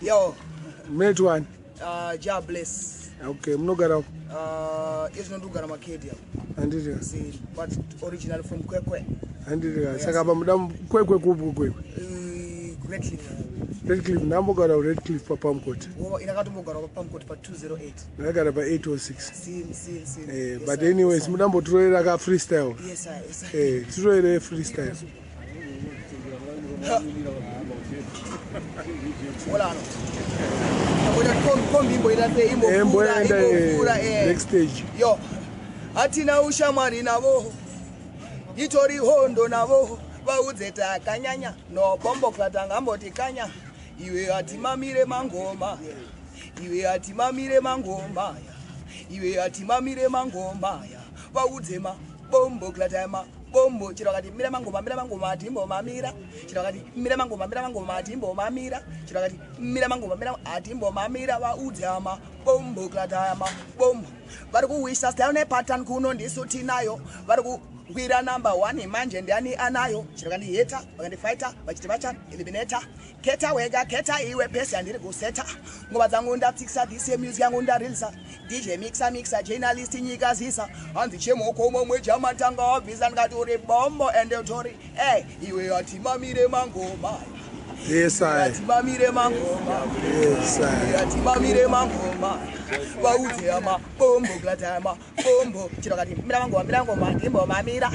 Yo. Mate one. Ja bless. Okay, mnogara. It's not Dugara Makedia. Andiriga. See, but originally from Kwekwe. Andiriga. Sakaba mudam Kwekwe kubu Kwekwe. Redcliffe. Redcliffe, Nambogara Redcliffe for Pumcoat. Oh, in a Gatumogara Pumcoat for 208. I got about 806. See. But anyways, Mudambo Troy freestyle. Yes, sir. Troy freestyle. Next stage. Yo, atina ushamari navo, itori hondo navo, vauzeta kanyanya, no bombo klatanga mboti kanya, iwe atimamire mangoma, iwe atimamire mangoma, vauzema bombo klatama. Bombo chirokati mira mangoma atimbo mamira chirokati mira mangoma atimbo mamira chirokati mira mangoma atimbo mamira vaudzama bombo klatama bombo vari kuwisha style ne pattern kuno ndisuti nayo vari kukwira number 1 manje ndiani anayo chirokati heta vakandifighter vachiti vacha eliminator keta wega keta iwe pesi andiri kuseta ngoma dzangu ndatsikisa this music yangu ndarilisa DJ mixer journalist nyika zisa hanzi chemoko momwe chamatanga obvisa ngati uri bombo ende utori iwe atimamire mangoma Yes, I. Atimamire mangoma Yes, I. Atimamire mangoma vauze ama bombo klatama bombo chirokati mira mangoma atimbo mamira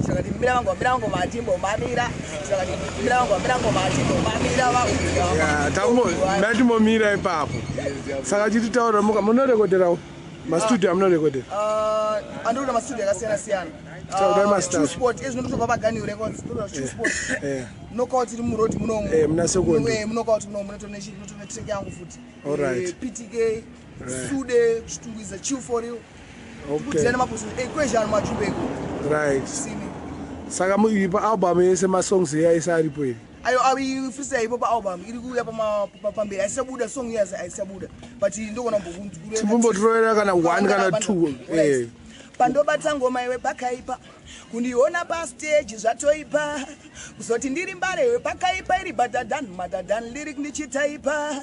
chirokati mira mangoma atimbo mamira chirokati mira mangoma atimbo mamira vauze ama yeah tambo ndimo mira ipapo saka chiti taura munorekodera mastudio amunorekodera andona mastudio akasiyana True Sport is not about Gani records. True Sport. Knockout in Muroti Muno. Knockout no nation, not a young foot. All right. PTK, Sude, is a chew for you. Okay. Equation Machubeko. Right. Sagamu album is my songs here. Is I report. I will say about album. You go up my Pambe. I said Buddha song, yes, I said Buddha. But you don't want to go one, gonna two. Pando batango maiwe pakaipa kundiona pa stage zvatoipa kuzoti ndiri mbare pakaipa iri madadan lyric ndichitaipa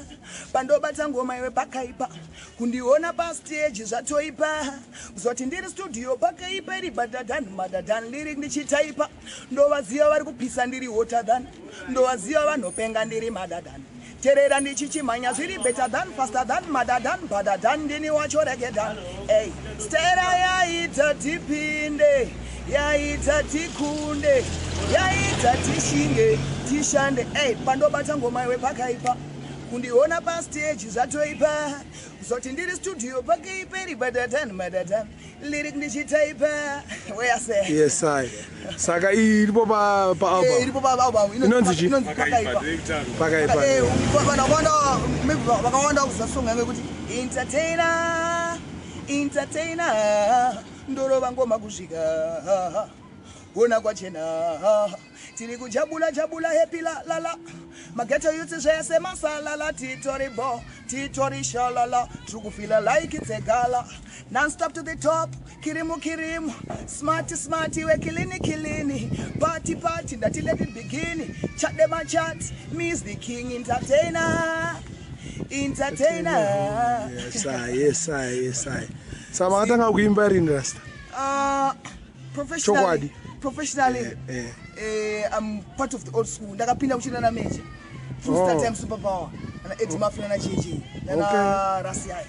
pando batango maiwe pakaipa kundiona pa stage zvatoipa kuzoti ndiri studio pakaipa iri madadan lyric ndichitaipa ndovaziva vari kupisa ndiri hotter than ndovaziva vanopenga ndiri madadan terera ndichichimanya zviri better than faster than madadan badadan ndini wacho regedan stera yaita tipinde yaita tikunde yaita tishinge tishande pandobata ngoma iwe pakaipa kundiona pa stage zvatoipa kuzoti ndiri studio pakaipa iri madadan lyric ndichitaipa weyase yes I saka iripo pa album iripo pa album inonzi pakaipa vakawanda kuzasonga ngekuti entertainer ndorova ngoma kusvika ona kwachena tiri kujabula happy la mageto youth zvese masalala titori shalala tiri kufila like it's a gala non-stop to the top kirimu smarty we kilini party ndati let it begin chat them a chat me's the king entertainer yes I sama katanga kuimba rindasta professionally I'm part of the old school ndakapinda kuchina na meja full time superpower and Eddie Mafia na JJ na Rasiai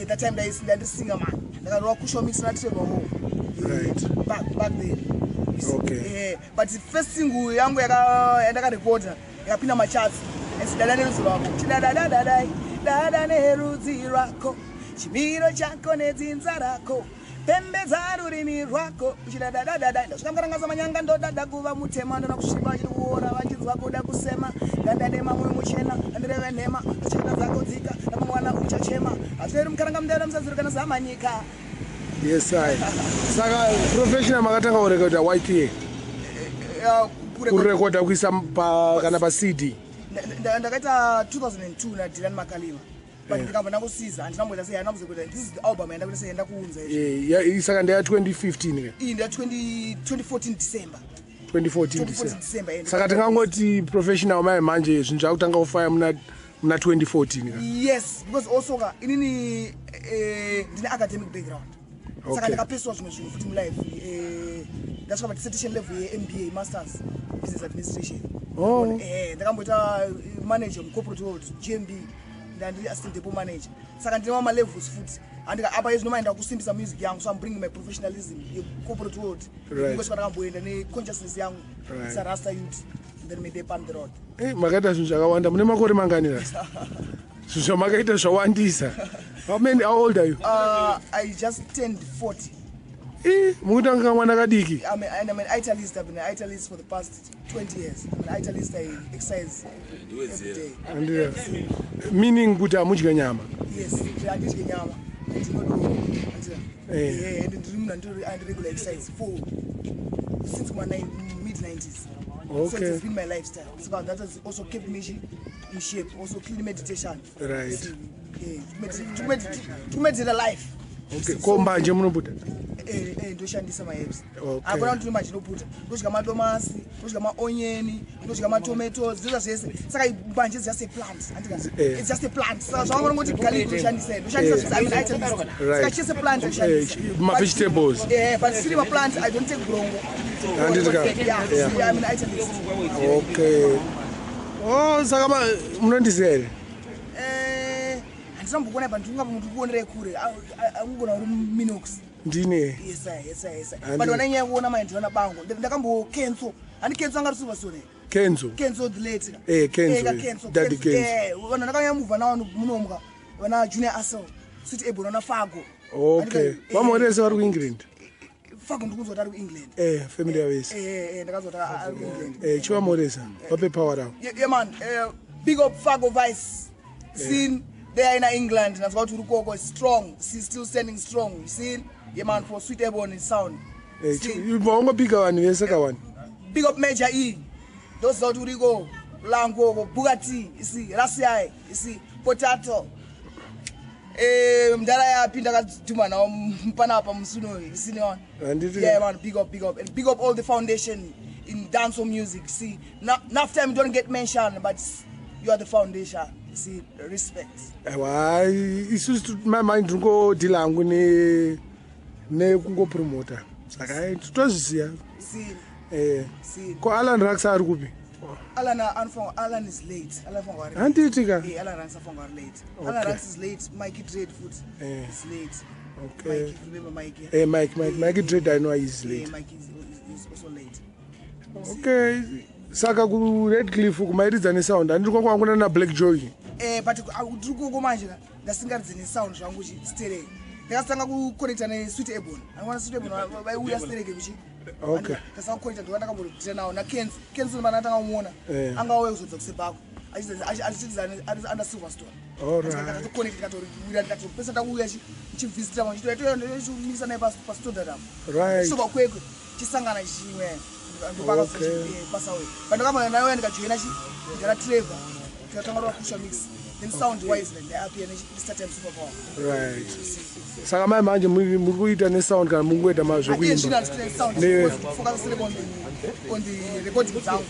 that time there is the singer man rock show mix na trevor right back then okay but the first single yangu yaka recorder yakapinda macharts esidala neruzi rwako dada neruzi rwako chimiro chako nedzinza rako pembedza rurimi rwako uchidadadadada ndasvikamkarangaza manyanga ndodada kuva mutema ndona kusviba chiri kuora vachinzwa kuda kusema ngandadema mwoyo muchena andireve nhema achita dzako dzika namamwana uchachema hatiri mukaranga mudada musadzirikana zamanyika yes I saka professional makatanga kurekoda YTA kurekoda kuisa kana pa CD ndakaita 2002 na Dylan Makalima but ndikamba ndakusiza andinamboita sei andinamuzokuita this is the album yandakuita sei ndakuunza isaka ndeya 2015 ke ndeya 2014 December 2014 December saka tingangoti professional manje zvinhu zvakutanga kufaya muna mna 2014 ka. Yes, because also inini ndine academic background. Saka ndakapeswa zvimwe zvinhu futi mulife. Ndasvika dissertation level ye-MBA Masters Business Administration. Ndakamboita manager corporate world GMB ndandiri assistant depot manager. Saka ndine ma levels futi. Andika apa izinomaenda kusimbisa music yangu, so I'm bringing my professionalism in corporate world. Because ndakamboenda ne consciousness yangu. It's a Rasta youth. Then me depan the road. Makaita zvinhu zvakawanda. Mune makore mangani ra? Zvinhu zvamakaita zvawandisa. How old are you? I just turned 40. Mukutanga mwana kadiki. I'm an italist. I've been an italist for the past 20 years. I'm an italist. I exercise every day. And meaning kuti amudya nyama. Yes, andidye nyama. And regular exercise since my mid-90s. Okay. So it's been my lifestyle. So that has also kept me in shape. Also clean meditation. Right. To meditate life. Okay. Kombanje munoputa. Ndoshandisa maherbs. Okay. Akona kuti manje noputa. Ndosvika madomasi, ndosvika maonyeni, ndosvika matomatoes, ndosvika zvese. Saka mbanje is just a plant. It's just a plant. Saka zvavangu ngoti kali ndoshandisa. Ndoshandisa zvese. I'm an italist. Saka chese plant ndoshandisa. Ma vegetables. But still my plant I don't take brongo. Yeah, I'm an italist. Okay. Oh, saka munondizere. Ndisambokona pa ndinga muntu kuonere kure. Angona uri Minox. Ndine. Yes. But when I kuona my ndona bango, ndakambo Kenzo. Ani Kenzo anga rusuva sore. Kenzo the late. Kenzo. Daddy Kenzo. Vana ndakanyamuva nawo munomka. Vana Junior Asel. Sit able na Fago. Okay. Vamorese vari kuEngland. Fago ndikuzota ari kuEngland. Family yaves. Ndakazota ari kuEngland. Chivamoresa. Vape power down. Yeah man. Big up Fago Vice. Seen there in England. That's what Urukoko is strong. She's still standing strong. You see? Yeah man, for Sweet Ebon in sound. You want bigger one, the second one. Big up Major E. Those out Urigo, Lango, Bugatti, you see, Rasai, you see, Potato. Mdara Pinda Tumana, Mpanapa Musuno, you see on. Yeah man, big up. And big up all the foundation in dancehall music. See, enough time you don't get mentioned, but you are the foundation. See, respect. Why? It's just my mind to go dilangu ne kungo promoter. Saka tutozisiya. See. Ko Alan Rax ari kupi? Alan is late. Alan Rax are late. Alan Rax is late. Mikey Dread food is late. Okay. Mikey, remember Mikey? Mikey Dread, I know he's late. Mikey is also late. Okay. Saka ku Redcliffe kumairidza ne sound andiri kwakuna na Black Joy. But tiri kuko manje ndasingaridze ne sound zvangu stereo. Ndakasanga ku connecta ne Sweet Ebon. Andwana Sweet Ebon vaiuya stereo kuchi. Okay. Ndakasanga connecta ndakambodita nawo na Kenzo mana atakamuona. Angauya kuzodza kusebako. Achidzana under Silverstone. All right. Ndakati connect katori wira ndakati pesa takuya chivisita manje toyenda naye pa Stodam. Right. So bakwekwe chisangana chimwe. Okay. But kama nayo ndikajoina ndara Trevor. Ndakatanga kusha mix. Then sound wise then happy and start time super power. Right. Saka manje muri kuita ne sound kana mungoita mazvo kuimba. Ne focus on the recording sound.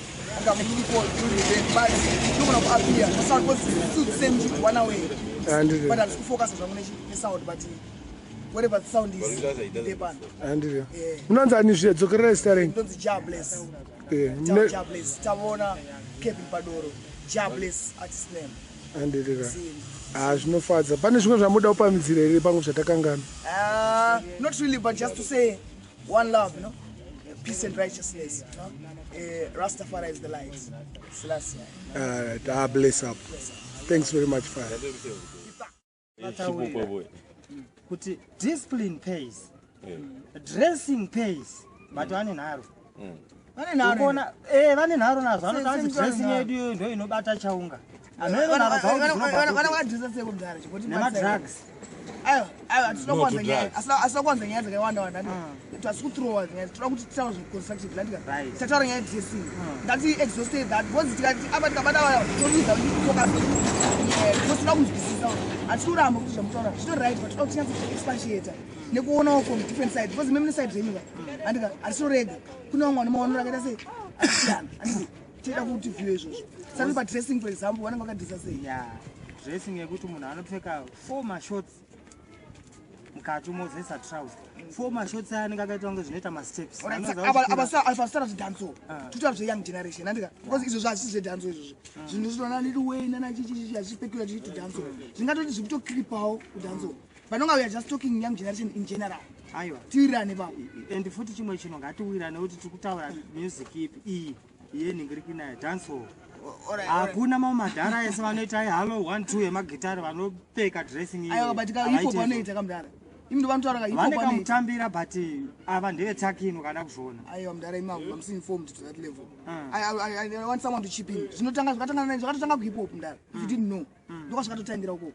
Ngam muri call the bad. Ndikona ku appear. The sound was the same one away. And but I'm focus on the sound but whatever the sound is depan. And munanzani zvedzokerera staring. Ndonzi Jobless. Jobless. Tavona Kevin Padoro. Jobless artist name. And zvinofadza. Pane zvimwe zvamuda kupamidzira here pangu zvatakangana? Not really, but just to say one love, you know, peace and righteousness. You know? Rastafari is the light. Selassie. Bless up. Thanks very much, Father. Discipline pays, dressing pays, but one in arrow. One in arrow now, dressing you do no better chaunga. Drugs. Asakwanza nyaya dzakawanda tasikuthrowa tinoda kuti titaura zveconstructive landika tataura nyaya dressing ndati exhausted that because tikati apa tikabata toluza focus because tinoda kunzwisisa hatikuramba kuti zvamutaura zvino right but tinoda kuti tinyaso expatiata nekuonawo from different sides because memune side zvenyuka andika hatitorega kuna vamwe vane maonero akaita sei asiyana anditi tinoda kuti view izvozvo sari pa dressing for example vanenge vakadresa sei dressing yekuti munhu anopfeka 4 mashorts mukati umozesa trouser 4 mashorts anenge akaita kunge zvinoita masteps avasara zvidhanso totaura zveyoung generation handika because izvozvo hazvisi zvedhanso izvozvo zvinhu zvinona Lil Wayne hazvispekula tichiti dhanso zvingatoti zviri kutokripawo kudhanso vanonga we are just talking young generation in general aiwa tiwirirane papo and futi chimwe chinhu ngatiwirirane kuti tiri kutaura music ipi iyi yenhingiriki nayo dhanso hakuna mamwe madhara ese vanoita halo 1-2 yemagitari vanopfeka dressing iyoipo vanoita kamudhara imi ndo vanotaura vaneka but ava ndevetakinhu kana kuzviona aiwa mudhara imangu I'm informed to that level I want someone to chip in zvakatotanga kuhip hop mudhara if you didn't know ndoka zvakatotangira ukoko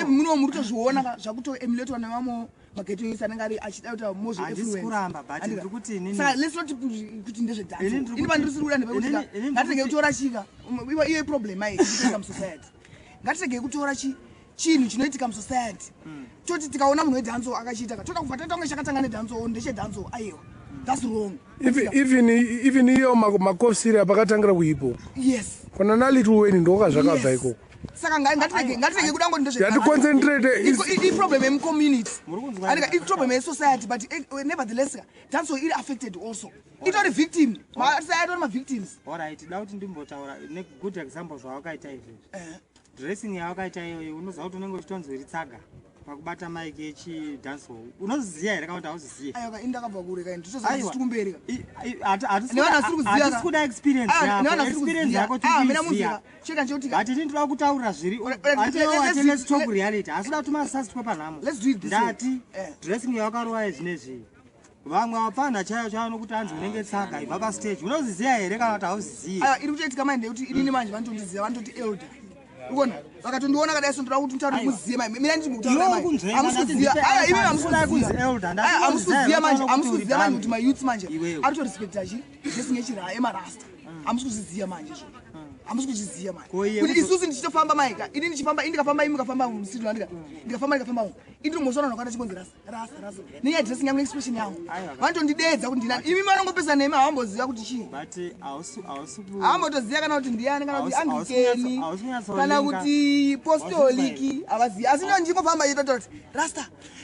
muno muri kutozviona zvakutoemulatwa nevamwe mageto anenge ari achida kuita mozo influence but ndiri kuti inini let's not kuti ndezvedhanso ini vandiri kuda ndepekuti ngatirege kutora chika iyo problem ai inoitika musociety ngatirege kutora chinhu chinoitika musociety toti tikaona munhu wedhanso akachiita toda kubva taita kunge chakatanga nedhanso ndechedhanso aiwa that's wrong even iyo makosiri apakatangira kuhip hop yes kona naLil Wayne ndoka zvakabva ikoko saka ngatirege kuda ngo ndezveconcentrate problem emcommunity andika iproblem yesociety but nevertheless dhanso iri affected also itori victim atori mavictims alright da kuti ndimbotaura good example zvawakaita izvozvo dressing yawakaita iyoyo unoziva kuti unenge uchitonzwa ritsaga pakubata maiki yechidhanso unoziziva here kana kuti hauzizive aiwa indakabva kure kaini titozokumberi hatisi kuda experience yako tikuiziva but ini ndoda kutaurira zviri let's talk reality asi da kuti masasi twe panhamo ndati dressing yawakarova zvinezvi vamwe vapanda chaiyo chavanokuti hanzi unenge tsaga ibva pastage unoziziva here kana kuti hauzizive iri kutoitika mainde kuti inini manje vanotondiziva vanototi elder uona vakatondiona kadai so ndoda kuti mutauri muzive mai mina ndimutauramusiziva manje kuti mayouth manje ari kutorespecta dressing yechiraya emarasta hamusi kuziziva manje izvo hamusi kuchiziva manje kuti isusu ndichitofamba maika ini ndichifamba indikafamba imi mukafamba musitu ndikafamba ini ndimosona nokanda chikonzi rasa nenyaya dressing yangu neexpression yangu vanotondidedza kuti ndinani imi vanongopesa nemi havamboziva kuti chii havambotoziva kana kuti ndiani kana kuti anglikeni kana kuti postoliki havazivi asi ndo ndingofamba itototi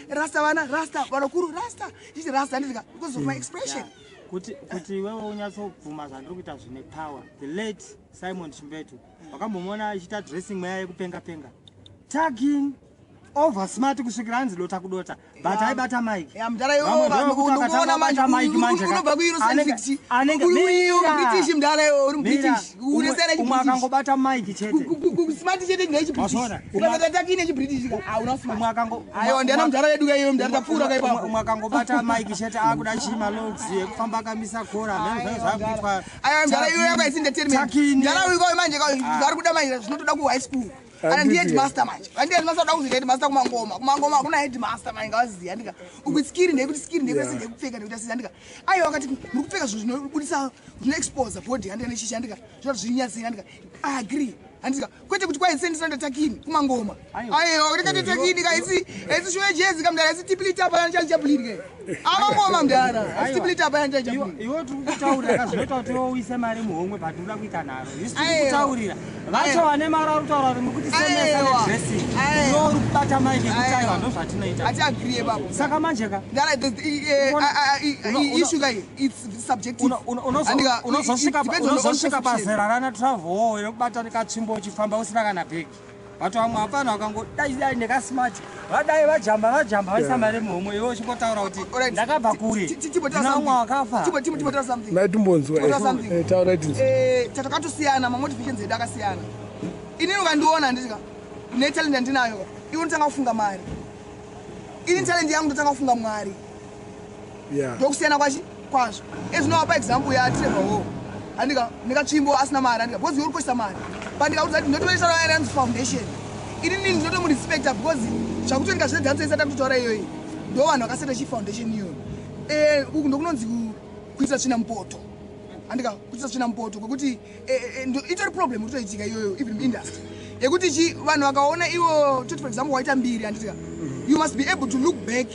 rasta vana rasta vanokuru rasta chichi rasta ndizika because of my expression kuti wewe unyatsobvuma zvandiri kuita zvine power the late Simon Chimbetu wakambomona achiita dressing mweya yekupenga tagging over smart kusvikira hanzi dota kudota but aibata mike unoona unobva kuirosanfiti british mdara uri mubritish umwe akangobata mike chete smart chete ndeichibritish ukabata takini echibritish hauna smart aiwa ndiana mdara yedu kaiyo mdara tapfuura kaipapo umwe akangobata mike chete akuda chima logs yekufamba akamisa kora mene zvakuitwa aiwa mdara iyo yakaisi entertainment mdara uyu kauyo manje vari kuda manje zvinotoda ku high school ana ndi headmaster manje headmaster uda kuzi headmaster kumangoma kuna headmaster manje ngawaziya ndika ukutskiri ndekuti skiri ndekwese ndekupfeka ndekuti asiya ndika aiwa wakati muri kupfeka zvinhu zvinobudisa zvinoexpose body handika nechisha ndika zvinoita zvinyatsira ndika I agree andika kwete kuti kwaisendisa takini kumangoma aiwa kuti takini kaisi shwe jezi kamdara isi tipilita pa chanjabulike amangoma mdara tipilita pa chanjabulike iwo tukutaurira kazvinoita kuti uise mari muhomwe but unoda kuita naro isi tukutaurira vacho vane mari arutaura kuti mukuti semesa dressing iwo uri kubata mike kutaiwa ndo zvatinoita ati agree babo saka manje ka ndara issue kai it's subjective unozosvika pazera rana travel yekubata nekatsvimbo uchifamba usina kana bhegi vato vamwe hapana vakangodai nekasmart vadai vajamba vaisa mari muhomwe iwe uchingotaura kuti ndakabva kure ndina umwe wakafa tatakatosiyana mamotivations edu akasiyana inini ukandiona ndisika netalent ndinayo iwe ndotanga kufunga mari ini talent yangu ndotanga kufunga mwari ndokusiyana kwazvo ezvinovapa example yatrevor hall andika nekatsvimbo asina mari andika because uri kuisa mari pandikaudza kuti ndinotoveisa Ryan's foundation inini ndinotomurespecta because zvakutonika zvedhanso isati kutaura iyoyi ndo vanhu vakaseta chifoundation iyoyo uku ndokunonzi kuitira tsvina mupoto andika kuitira tsvina mupoto kwekuti itori problem kutoitika iyoyo even industry yekuti vanhu vakaona iwo toti for example waita mbiri anditika you must be able to look back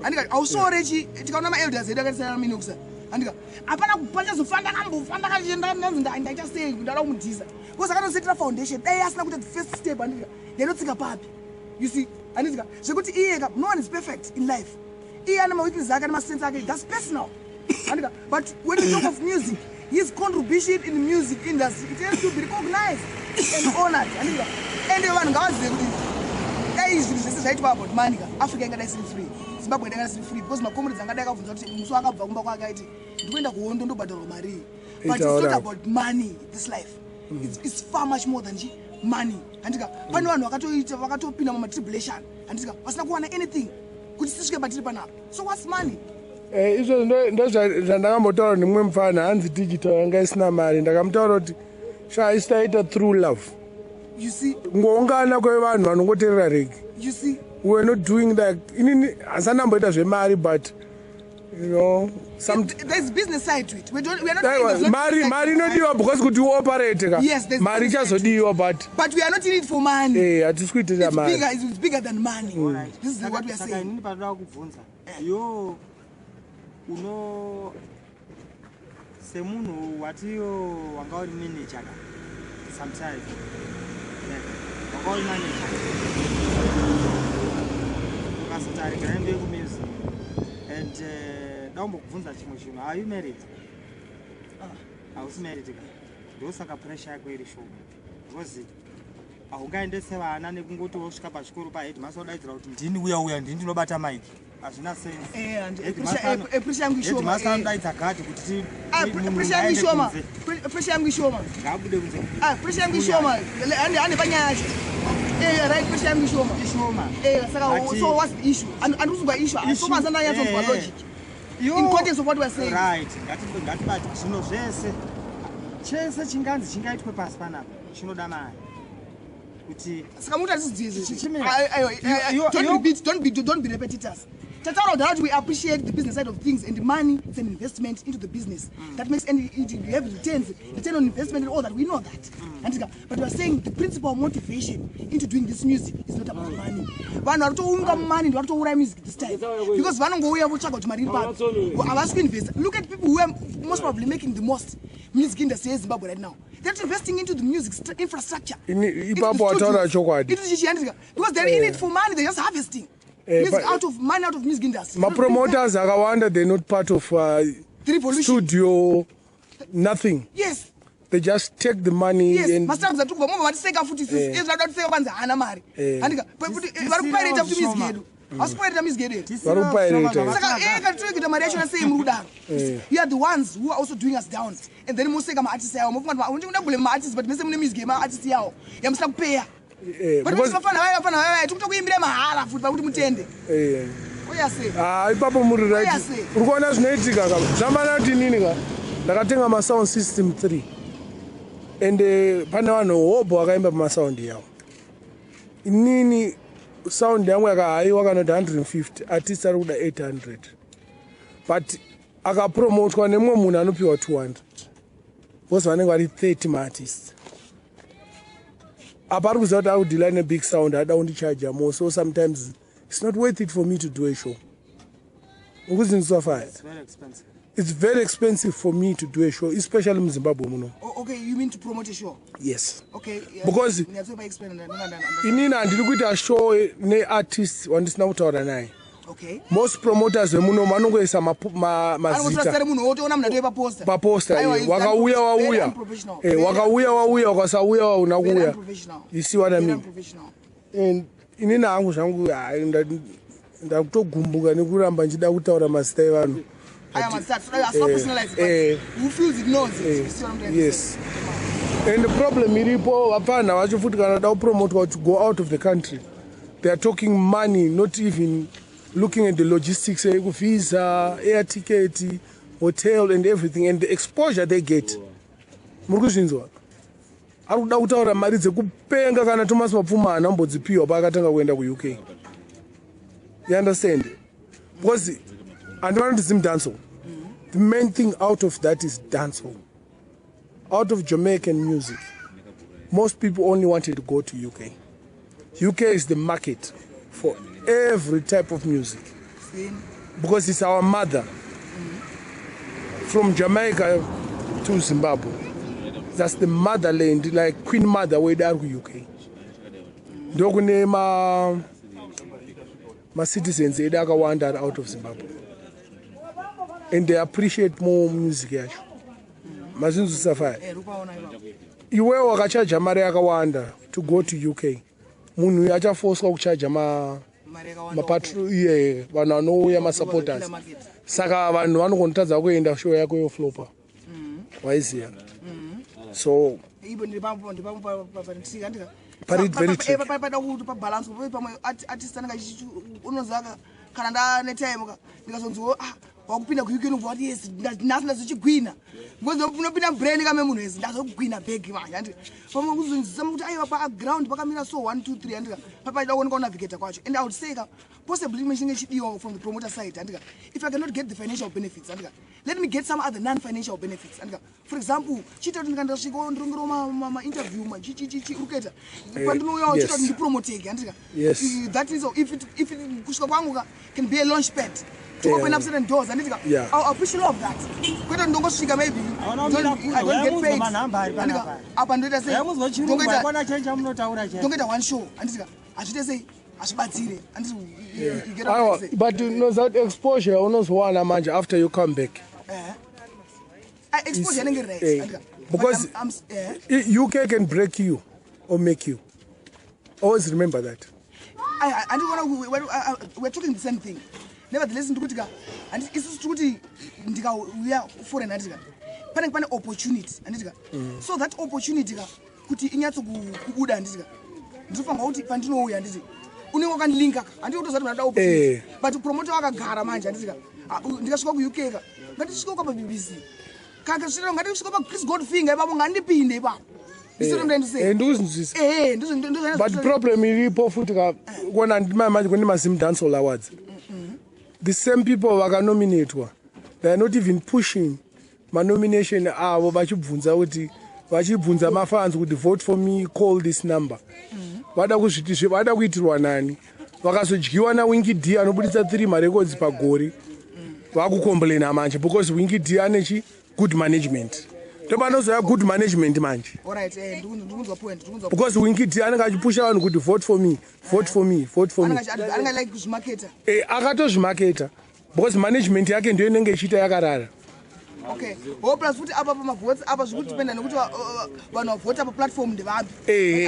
andika ausore tikaona maelders edu akatisana minokusa handika apana kupanja zofanda kambofanda kachenda ndaita sei ndada kumudhisa because akanosetera foundation dai asina kuita the first step handika yainotsika papi you see handika zvekuti iye no one is perfect in life iye ane maweakness ake ane mastrengths ake that's personal handika but when you talk of music his contribution in the music industry it has to be recognized and honored handika ende vanhu ngavazive kuti dai zvinhu zvese zvaitwa about money Africa ingadai isiri free Zimbabwe ingadai isiri free because makomrades angadai akabvunza kuti musi akabva kumba kwake aiti ndikuenda kuhondo ndobhadharwa mari but it's not about money this life it's far much more than money handika pane vanhu vakatopinda mumatribulation handika vasina kuwana anything kuti tisvike patiri panapa so what's money izvo ndozvandakambotaura nemumwe mufana hanzi digital yanga isina mari ndakamutaura kuti isitaita through love. You see, ngoungana kwevanhu vanongoteerera regi. You see, we're not doing that. Inini hasanamboita zvemari but you know there's business side to it. We are not saying mari inodiwa because kuti uoperate ka. Yes, there's mari ichazodiwa but we are not in it for money. Hatisi kuitira mari. It's bigger than money. Right. This is what we are saying. Inini panoda kubvunza. Yo semunhu watiyo wanga uri manager sometimes wanga uri manager ukasati ngaende kumusic and ndaumbokubvunza chimwe chinhu are you married? Hausi married ka ndosaka pressure yako iri shoma because haungaendese vana nekungoti wosvika pachikoro paheadmaster odaidzira kuti ndini uya ndini ndinobata mic hazvina sense. Pressure yangu ishoma. Headmaster anodaidza gadi kuti pressure yangu ishoma. Pressure yangu ishoma. Ngabude kunze. Pressure yangu ishoma. Ane panyaya yacho. Right, pressure yangu ishoma. Saka so what's the issue? Andikuzwa issue. So mazana yacho for logic. In context of what we are saying. Right. Ngatibati zvino zvese. Chese chinganzi chingaitwe pasi panapa. Chinoda mari. Don't be repetitous. We appreciate the business side of things and the money. It's an investment into the business that makes you have return on investment and all that. We know that. But we are saying the principal motivation into doing this music is not about money. Vanhu varitounga money varitoura music this time because vanongouya votsvaga kuti mari iri papi havasi kuinvesta. Look at people who are most probably making the most music industry in Zimbabwe right now. They're investing into the music infrastructure. Because they're in it for money, they're just harvesting. Music out of money, out of music industry. My promoters they're not part of studio, nothing. Yes. They just take the money. Yes. And you are the ones who are also doing us down. And then most of artists are blame artists, but Mr. Music game artists yao. You must pay. But because ipapo muri right. Urikuona zvinoitika ka. Zvamana kuti nini ka. Ndakatenga ma sound system 3. And pane vanhu hobo vakaimba pama sound yavo. Inini sound yangu yakahaiwa kana 150 artists ari kuda 800 but akapromotwa nemumwe munhu anopiwa 200 because vanenge vari 30 maartists apa ari kuziva kuti ari kudhila nebig sound ada kundichaja more so sometimes it's not worth it for me to do a show. Ukuzinzwa fire. It's very expensive for me to do a show, especially in Zimbabwe muno. Okay, you mean to promote a show? Yes. Okay. Because inini handiri kuita show neartists wandisina kutaura naye. Okay. Most promoters vemuno vanongoisa mazita paposta wakauya wakasauya wauna kuuya. You see what I mean? And inini hangu zvangu ndakutogumbuka nekuramba nchida kutaura mazita evanhu. Who feels it knows it. Yes. And the problem iripo vapana vacho futi kana da kupromotwa to go out of the country. They are talking money, not even looking at the logistics, visa, air ticket, hotel and everything, and the exposure they get. Murikuzvinzwa. Ari kuda kutaura mari dzekupenga kana Thomas Mapfuma anambodzipiwa paakatanga kuenda ku-UK. You understand? Because and one of them dancehall. The main thing out of that is dancehall. Out of Jamaican music, most people only wanted to go to UK. UK is the market for every type of music because it's our mother. from Jamaica to Zimbabwe. That's the motherland, like Queen Mother where they are in UK. Ndokune my citizens they wander out of Zimbabwe. And they appreciate more music yacho. Mazinzu safari. Iwe wakachaja mari yakawanda to go to UK. Munhu yachaforcwa kuchaja mapatro iye vanhu vanouya masupporters. Saka vanhu vanogondotadza kuenda show yako yoflopa. Waiziya. So parid very tricky. Balance artist ananga unozaka kana nda netime ndikazonzo wakupinda ku UK unobva yes ndasina zvichigwina ngozi unopinda brain kame munhu ezi ndazogwina bag manje andi pamwe kuzonzama kuti aiwa pa ground pakamira so 1 2 3 andika papa ida kuoneka navigator kwacho and I would say possibly machine chidiwa from the promoter side andika if I cannot get the financial benefits andika let me get some other non-financial benefits andika for example chita kuti ndikandasvika ndongero ma interview ma chichi uruketa pandinouya chita kuti ndipromote andika that is if it kusvika kwangu can be a launch pad to open up certain doors and I'll push you off that. Kweta ndongosvika maybe I don't get paid. Apa ndoita sei don't get one show andika achite sei ashibatsire anditi but no that exposure unozowana manje after you come back. Exposure nenge right because UK can break you or make you. Always remember that. We're talking the same thing. Nevertheless ndikutika and isusu tikuti ndikauya foreign andika pane opportunity andika so that opportunity kuti inyatso kubuda andika ndinofanira kuti pandinouya anditi unenge wakandilinka andiko kutozati ndada opportunity but promoter wakagara manje andika ndikasvika ku UK ngatisvika kwa BBC kaka zviro ngatisvika pa Chris Goldfinger ipapo ngandipinde ipapo but problem iripo futi kuona manje kune Mazim Dancehall Awards. The same people vakanominatwa they are not even pushing manomination avo vachibvunza kuti vachibvunza mafans kuti vote for me, call this number. Vada kuitirwa nani vakazodyiwa naWinky D anobuditsa 3 marecords pagore vakucomplaina manje because Winky D ane good management. Topanozoya good management manje. Because Winky D anenge achipusha vanhu kuti vote for me, vote for me, vote for me. Anenge like kuzvimaketa. Akatozvimaketa because management yake ndiyo inenge ichiita yakarara. Okay. Plus futi apa pamavotes apa zvikudependa nekuti vanhu vavota pa platform ndevapi.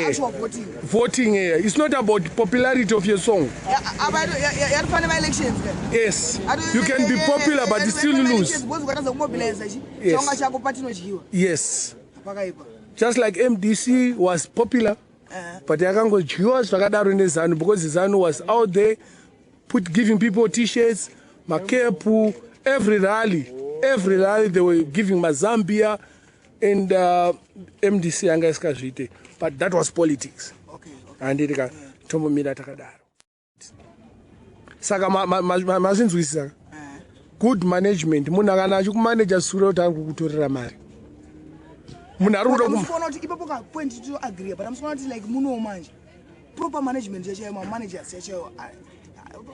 Actual voting. Voting it's not about popularity of your song. Apa yarifana ma elections. Yes. You can be popular but still lose. Yes. Just like MDC was popular but yakangodyiwa zvakadaro neZanu because ZANU was out there giving people t-shirts, makepu, every rally they were giving Mazambia and MDC anga isikazviite but that was politics. Andika tombomira takadaro saka mazinzwisisa good management munhu kana achikumanage sure kuti ari kukutorera mari munhu ari kuda kumufona kuti ipapo ka point to agree but amsona kuti like muno manje proper management yacho ma managers yacho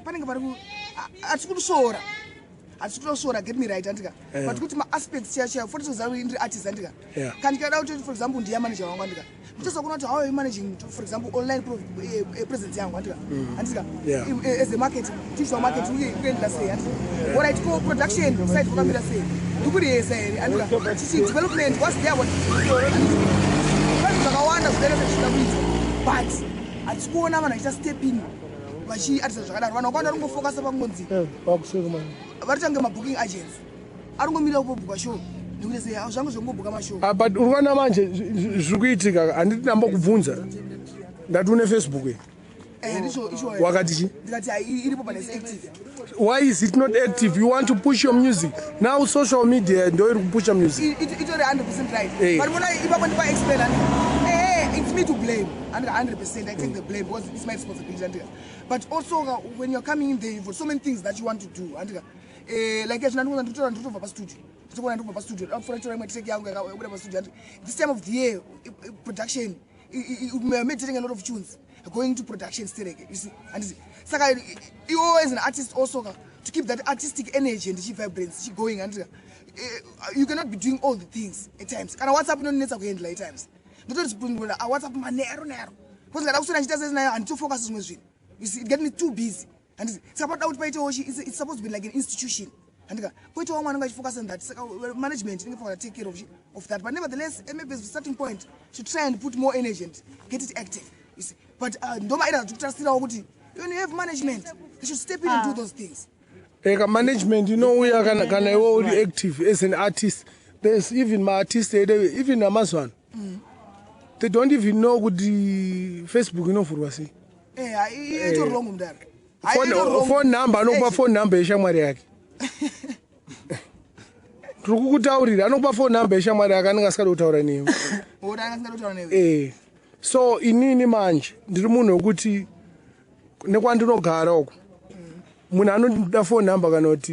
panenge pari ku atikutosora get me right andika but kuti ma aspects yacho for example indri artist andika kan kada kuti for example ndiya manager wangu andika nditosa kuna kuti how you managing for example online presence yangu andika as a market digital market uenda say what I call production side kamera say ndikuri yesa ere andika development was there what vakawanda zvidereva but atikuona vanhu vachiita step in vachiatisa zvakadaro vanhu vakawanda ringofokasa pangonzi varitange mabooking agents aringomira kupobhuka show nekuti sei zvangu zvongobhuka mashow but urikana manje zviri kuitika handiti namba kubvunza ndati une Facebook wakati iripo pane active. Why is it not active? You want to push your music now. Social media ndio iri kupusha music. It's 100% right. But when I explain it's me to blame, and 100% I take the blame because it's my responsibility. But also when you're coming in there, you've got so many things that you want to do. Like as studio. This time of the year, production, we're making a lot of tunes. Going to production still, you see, and you always an artist also to keep that artistic energy and she vibrance, she going and you cannot be doing all the things at times. Kana WhatsApp inonetsa kuhandle at times. Ndototi WhatsApp manero. Because ndada kusona chita sezinayo and to focus zvimwe zvinhu. You see, it gets me too busy. And it's about out by it's supposed to be like an institution. And point one focus on that. Management to take care of that. But nevertheless, maybe at a certain point, should try and put more energy and get it active. You see. But don't matter to trust when you have management, they should step in and do those things. Management, you know, we are gonna active as an artist. There's even my artists, even Amazon. They don't even know what the Facebook, you know, for us. It's wrong there. Phone number, no phone number, Shamariak. Trukutauri, I know phone number, Shamariak, and Gaskar name. So, in any manch, the Rumuno Guti, no one to know Garok. Munano, the phone number cannot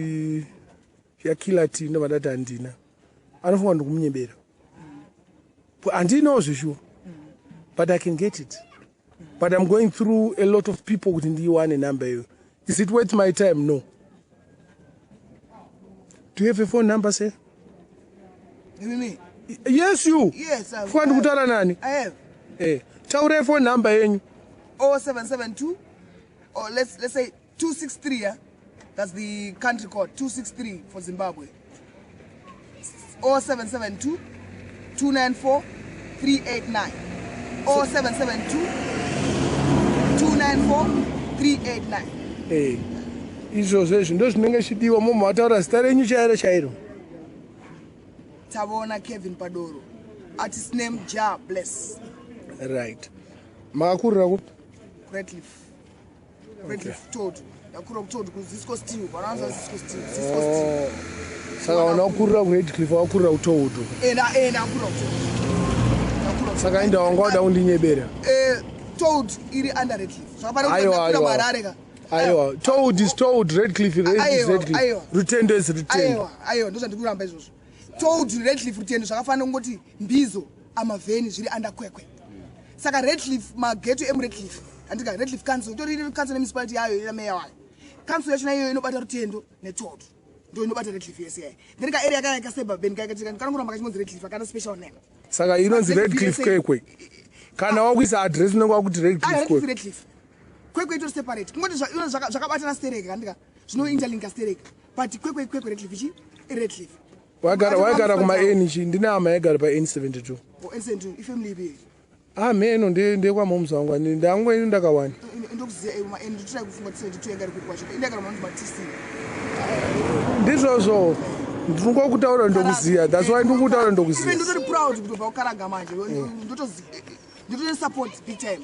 Yakila tea, never that Andina. I don't want to come better. And he knows you, but I can get it. But I'm going through a lot of people within the one number. Is it worth my time? No. Do you have a phone number, sir? Me? Yes, you. Yes, I have. Tell your phone number. 0772, or let's say 263. Yeah? That's the country code. 263 for Zimbabwe. 0772 294 389. 0772 294 389. Hey, izvo ndo zvinenge chidiwa mumataura zita renyu chairo. Tabona Kevin Padoro. Artist name Ja Bless. Right. Makakurira ku? Redcliffe. Redcliffe Toad. Yakura kutoad ku Zisco Steel. Bananza Zisco Steel. Saka unakurira ku Redcliffe wakurira ku Toad. Nakura ku. Saka inda wangwada undinyebera. Toad iri under Redcliffe. So apana kuti marareka. Aiwa, Toad is Toad, Redcliffe is Redcliffe. Rutendo is Rutendo. Aiwa, ndo zandikuramba izvozvo. Toad Redcliffe Rutendo zvakafanira ngoti Mbizo amavheni zviri under Kwekwe. Saka Redcliffe mageto emuRedcliffe. Andika Redcliffe Council, utori council municipality yayo ina mayor wayo. Council yacho nayo inobata Rutendo neToad. Ndo inobata Redcliffe yese yayo. Then ka area kaya kaseba ben kaya katika kana kuramba kachimodzi Redcliffe akana special name. Saka inonzi Redcliffe Kwekwe. Kana wakuisa address unenge wakuti Redcliffe Redcliffe. Kwekwe ito separate. Kungoti zvakabatana stereka kandika. Zvino interlinka stereka. But Kwekwe Redcliffe ichi Redcliffe. Wagara kuma N ichi ndina ama yagara pa N72. N72 ifamily ipi. Meno ndekwa momza wangu ndangwe ndakawani. Ndokuziya ma N nditry kufunga 72 yangari kuti kwacho. Indakara manzi ma TC. Ndizvozvo ndinongwa kutaura ndokuziya. That's why ndikutaura ndokuziya. Even ndori proud kutobva ukaraga manje. Ndotone support big time.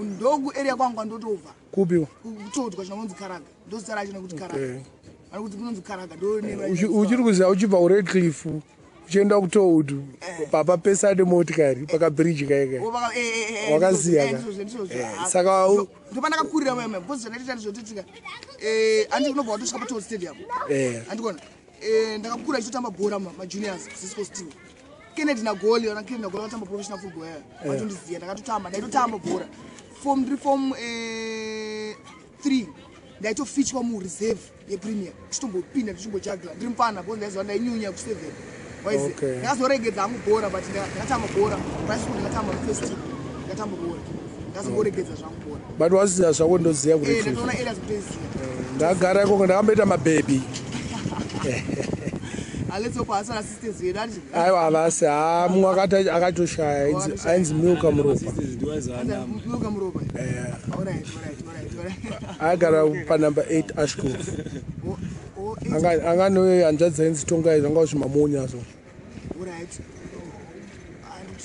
Ndogu area kwangu ndotobva. Kupiwa? Kutodwa chinonzi Karaga. Ndozara chino kuti Karaga. Ari kuti kunonzi Karaga ndo name. Uchiri kuziya uchibva kuRedcliffe uchienda kuToad papa pesa demotikari paka bridge kaya. Wakaziya ka. Saka ndopanda kakurira mwe because zvakaita zvotitika andi kunobva watosvika paToad stadium. Andikona ndakakura ndichitamba bhora majuniors Cisco Steel. Kennedy na Goli ona Kennedy na Goli watamba professional football yaya. Watondiziya ndaitotamba bhora. Form 3 ndaitofichwa mu reserve yePremier. Chitombopinda ndichimbojagla. Ndiri mfana because ndaiziva ndainyunya ku7. Waize. Ndakazoregedza hangu bhora but ndakatamba bhora. Basi ndakatamba first team. Ndakatamba bhora. Ndakazoregedza zvangu bhora. But waziya zvako ndoziya kuti. Ndatoona areas kutoziya. Ndagara ikoko ndakamboita mababy. Aletsopa asana sisters yedu ati. Aiwa basi mumwe akatoshaya ainzi Milka Muropa. Milka Muropa. Alright. Agara pa number 8 Ashgrove. Anganowe hanzvadzi ainzi Tongai zvanga zvimamonya so. Alright.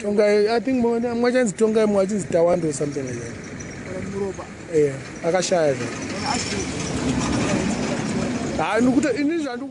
Tongai, I think mumwe achanzi Tongai mumwe achinzi Tawando or something like that. Muropa. Akashaya zvo. Ashgrove. Ndikuti ini zvandu